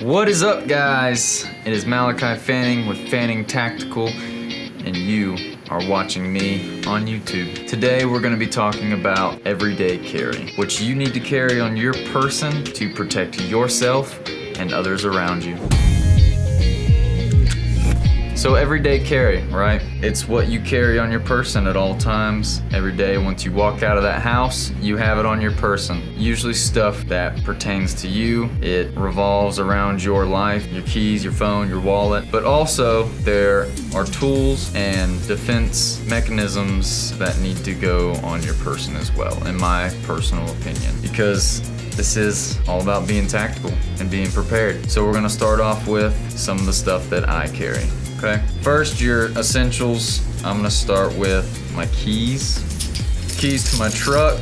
What is up, guys? It is Malachi Fanning with Fanning Tactical, and you are watching me on YouTube. Today we're going to be talking about everyday carry, which you need to carry on your person to protect yourself and others around you. So everyday carry, right? It's what you carry on your person at all times. Every day once you walk out of that house, you have it on your person. Usually stuff that pertains to you. It revolves around your life, your keys, your phone, your wallet. But also there are tools and defense mechanisms that need to go on your person as well, in my personal opinion. Because this is all about being tactical and being prepared. So we're gonna start off with some of the stuff that I carry. Okay. First, your essentials. I'm gonna start with my keys. Keys to my truck,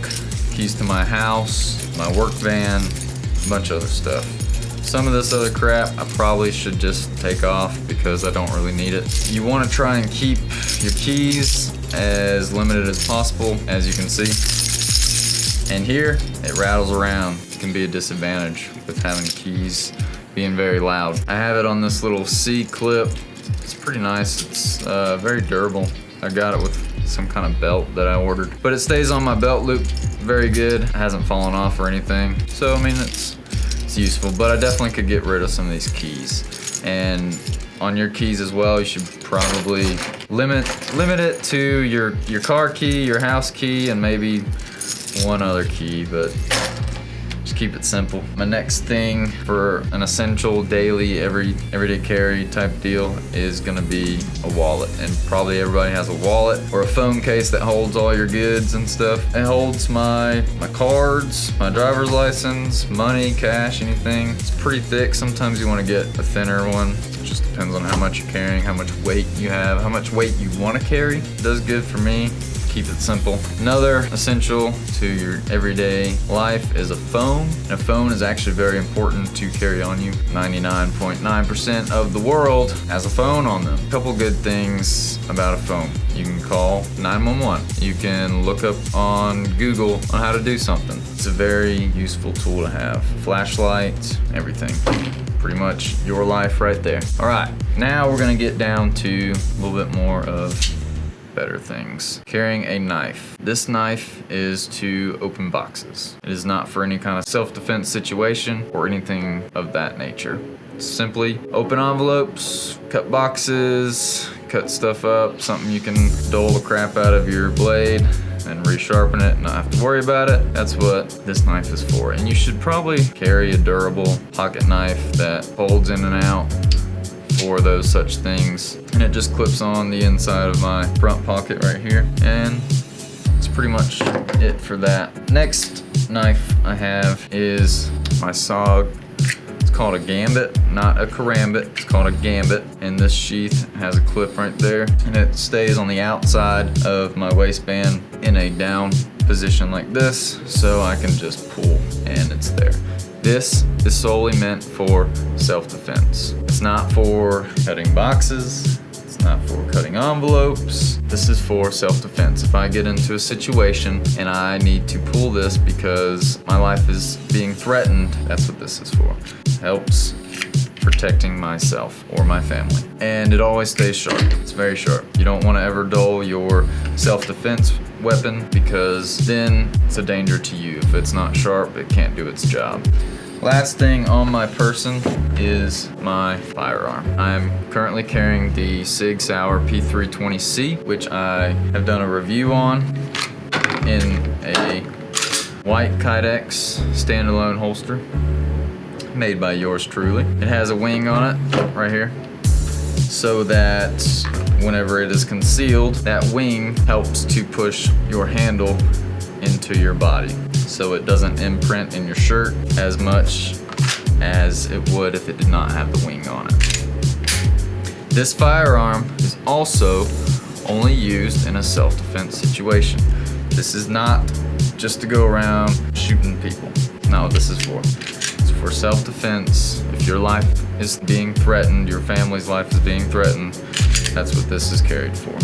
keys to my house, my work van, a bunch of other stuff. Some of this other crap I probably should just take off because I don't really need it. You wanna try and keep your keys as limited as possible, as you can see. And here, it rattles around. It can be a disadvantage with having keys being very loud. I have it on this little C clip. It's pretty nice. It's very durable. I got it with some kind of belt that I ordered. But it stays on my belt loop very good. It hasn't fallen off or anything. So, I mean, it's useful. But I definitely could get rid of some of these keys. And on your keys as well, you should probably limit it to your car key, your house key, and maybe one other key, but keep it simple. My next thing for an essential daily everyday carry type deal is gonna be a wallet, and probably everybody has a wallet or a phone case that holds all your goods and stuff. It holds my cards, my driver's license, money, cash, anything. It's pretty thick. Sometimes you want to get a thinner one. It just depends on how much you're carrying, how much weight you have, how much weight you want to carry. It does good for me. Keep it simple. Another essential to your everyday life is a phone. And a phone is actually very important to carry on you. 99.9% of the world has a phone on them. A couple good things about a phone. You can call 911. You can look up on Google on how to do something. It's a very useful tool to have. Flashlight, everything. Pretty much your life right there. All right, now we're gonna get down to a little bit more of better things. Carrying a knife. This knife is to open boxes. It is not for any kind of self-defense situation or anything of that nature. Simply open envelopes, cut boxes, cut stuff up, something you can dull the crap out of your blade and resharpen it and not have to worry about it. That's what this knife is for. And you should probably carry a durable pocket knife that folds in and out for those such things. And it just clips on the inside of my front pocket right here. And it's pretty much it for that. Next knife I have is my SOG. It's called a gambit, not a karambit. It's called a gambit. And this sheath has a clip right there. And it stays on the outside of my waistband in a down position like this. So I can just pull and it's there. This is solely meant for self-defense. It's not for cutting boxes. It's not for cutting envelopes. This is for self-defense. If I get into a situation and I need to pull this because my life is being threatened, that's what this is for. It helps protecting myself or my family. And it always stays sharp. It's very sharp. You don't want to ever dull your self-defense weapon because then it's a danger to you. If it's not sharp, it can't do its job. Last thing on my person is my firearm. I'm currently carrying the Sig Sauer P320C, which I have done a review on in a white kydex standalone holster made by yours truly. It has a wing on it right here so that whenever it is concealed, that wing helps to push your handle into your body so it doesn't imprint in your shirt as much as it would if it did not have the wing on it. This firearm is also only used in a self-defense situation. This is not just to go around shooting people. Not what this is for. It's for self-defense. If your life is being threatened, your family's life is being threatened, that's what this is carried for.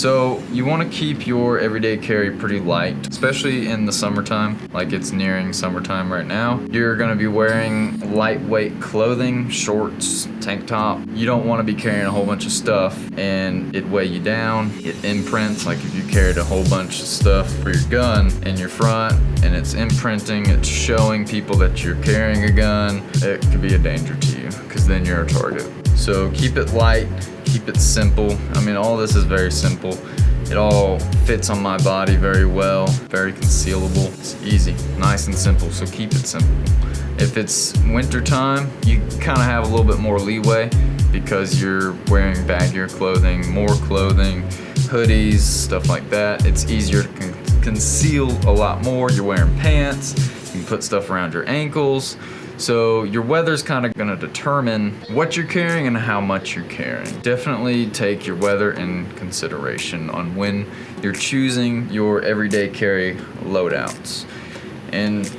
So you want to keep your everyday carry pretty light, especially in the summertime, like it's nearing summertime right now. You're going to be wearing lightweight clothing, shorts, tank top. You don't want to be carrying a whole bunch of stuff and it weigh you down. It imprints, like if you carried a whole bunch of stuff for your gun in your front and it's imprinting, it's showing people that you're carrying a gun, it could be a danger to you because then you're a target. So keep it light, keep it simple. I mean, all this is very simple. It all fits on my body very well, very concealable. It's easy, nice and simple, so keep it simple. If it's winter time, you kind of have a little bit more leeway because you're wearing baggier clothing, more clothing, hoodies, stuff like that. It's easier to conceal a lot more. You're wearing pants, you can put stuff around your ankles. So your weather's kind of gonna determine what you're carrying and how much you're carrying. Definitely take your weather in consideration on when you're choosing your everyday carry loadouts. And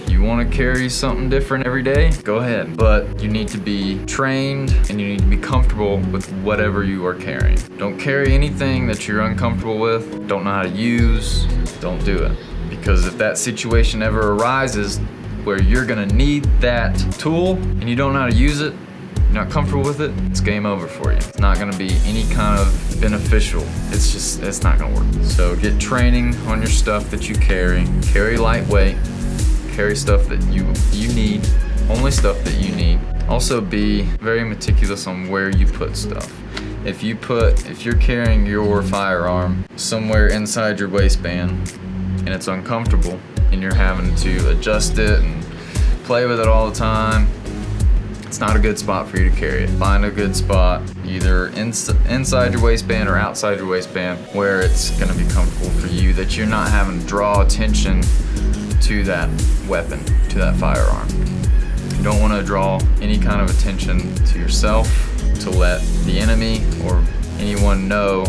you want to carry something different every day, go ahead. But you need to be trained and you need to be comfortable with whatever you are carrying. Don't carry anything that you're uncomfortable with, don't know how to use, don't do it. Because if that situation ever arises where you're gonna need that tool and you don't know how to use it, you're not comfortable with it, it's game over for you. It's not gonna be any kind of beneficial. It's not gonna work. So get training on your stuff that you carry. Carry lightweight, carry stuff that you need, only stuff that you need. Also be very meticulous on where you put stuff. If you're carrying your firearm somewhere inside your waistband and it's uncomfortable, and you're having to adjust it and play with it all the time, it's not a good spot for you to carry it. Find a good spot, either inside your waistband or outside your waistband, where it's gonna be comfortable for you, that you're not having to draw attention to that weapon, to that firearm. You don't wanna draw any kind of attention to yourself to let the enemy or anyone know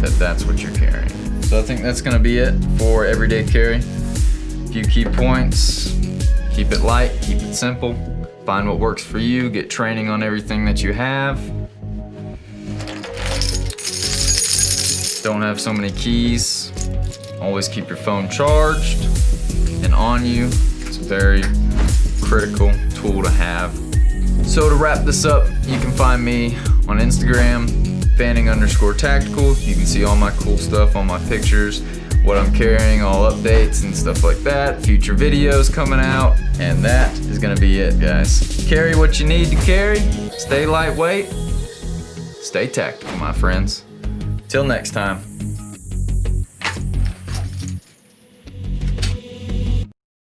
that that's what you're carrying. So I think that's gonna be it for everyday carry. Few key points: keep it light, keep it simple, find what works for you, get training on everything that you have. Don't have so many keys. Always keep your phone charged and on you. It's a very critical tool to have. So to wrap this up, you can find me on Instagram, Fanning_tactical. You can see all my cool stuff, all my pictures, what I'm carrying, all updates and stuff like that, future videos coming out, and that is gonna be it, guys. Carry what you need to carry, stay lightweight, stay tactical, my friends. Till next time.